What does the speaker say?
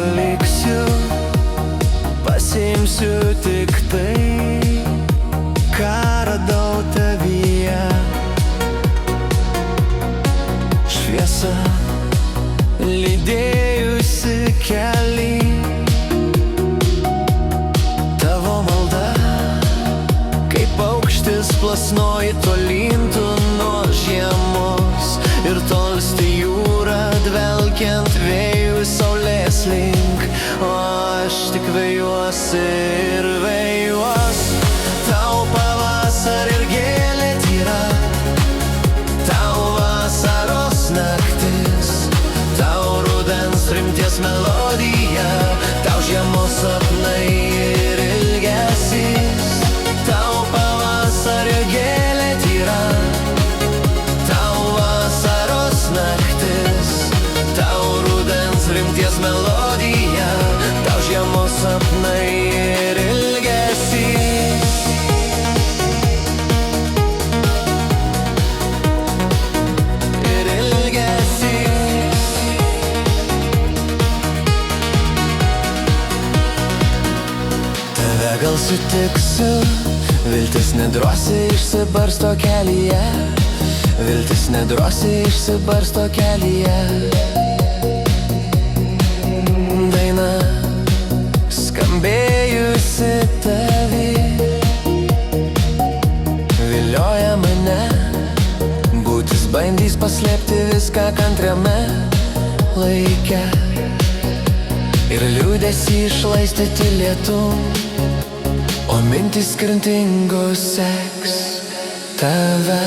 nepaliksiu, pasiimsiu tik tai, ką radau tavyje. Šviesa lydėjusi kelią, tavo malda kaip paukštis plasnoji tolyn tu nuo žiemos, ir tolsti jūra dvelkiant vėjų saulės link, o aš tik vejuosi ir vejuos. Tau pavasarį ir gėlė tyra, tau vasaros naktis, tau rudens rimties melodija, tau žiemos sapnai ir ilgesys. Tau pavasario gėlė tyra, tau vasaros naktis, tau rudens rimties melodija, tau žiemos sapnai ir ilgesys. Ir ilgesys. Tave gal sutiksiu, viltis nedrąsiai išsibarsto kelyje, viltis nedrąsiai išsibarsto kelyje. Daina skambėjusi tavi vilioja mane, būtis bandys paslėpti viską kantriame laike, ir liūdesį išlaistyti lietum, o mintys skirtingos seks tave.